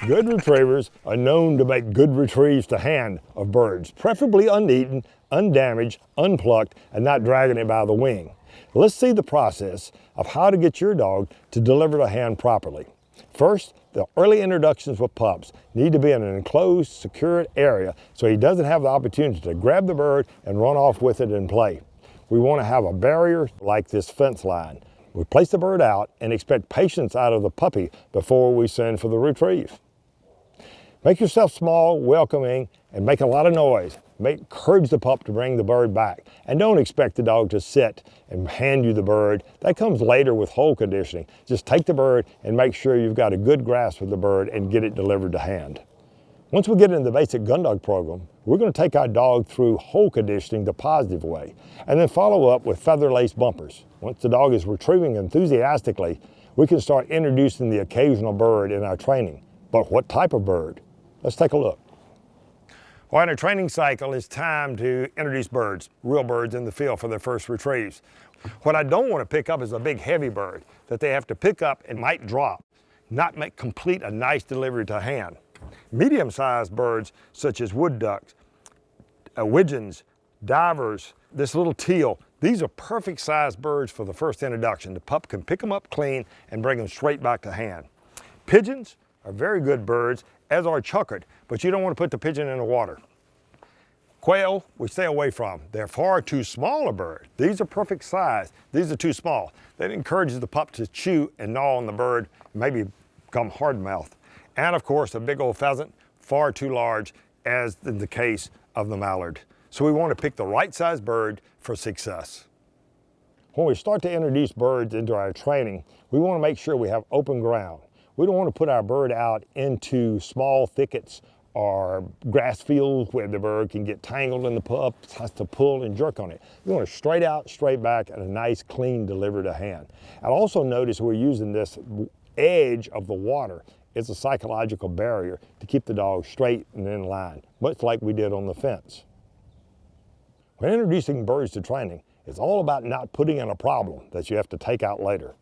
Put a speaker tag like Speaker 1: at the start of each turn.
Speaker 1: Good retrievers are known to make good retrieves to hand of birds, preferably uneaten, undamaged, unplucked, and not dragging it by the wing. Let's see the process of how to get your dog to deliver to hand properly. First, the early introductions with pups need to be in an enclosed, secured area so he doesn't have the opportunity to grab the bird and run off with it and play. We want to have a barrier like this fence line. We place the bird out and expect patience out of the puppy before we send for the retrieve. Make yourself small, welcoming, and make a lot of noise. Encourage the pup to bring the bird back. And don't expect the dog to sit and hand you the bird. That comes later with hole conditioning. Just take the bird and make sure you've got a good grasp of the bird and get it delivered to hand. Once we get into the basic gun dog program, we're going to take our dog through hole conditioning the positive way, and then follow up with feather lace bumpers. Once the dog is retrieving enthusiastically, we can start introducing the occasional bird in our training. But what type of bird? Let's take a look. Well, in our training cycle, it's time to introduce birds, real birds in the field for their first retrieves. What I don't want to pick up is a big heavy bird that they have to pick up and might drop, not complete a nice delivery to hand. Medium-sized birds such as wood ducks, widgeons, divers, this little teal, these are perfect sized birds for the first introduction. The pup can pick them up clean and bring them straight back to hand. Pigeons are very good birds, as are chukard, but you don't want to put the pigeon in the water. Quail, we stay away from. They're far too small a bird. These are perfect size. These are too small. That encourages the pup to chew and gnaw on the bird, maybe become hard-mouthed. And of course, a big old pheasant, far too large, as in the case of the mallard. So we want to pick the right size bird for success. When we start to introduce birds into our training, we want to make sure we have open ground. We don't want to put our bird out into small thickets or grass fields where the bird can get tangled and the pup has to pull and jerk on it. We want to straight out, straight back, and a nice, clean delivery to hand. I'll also notice we're using this edge of the water as a psychological barrier to keep the dog straight and in line, much like we did on the fence. When introducing birds to training, it's all about not putting in a problem that you have to take out later.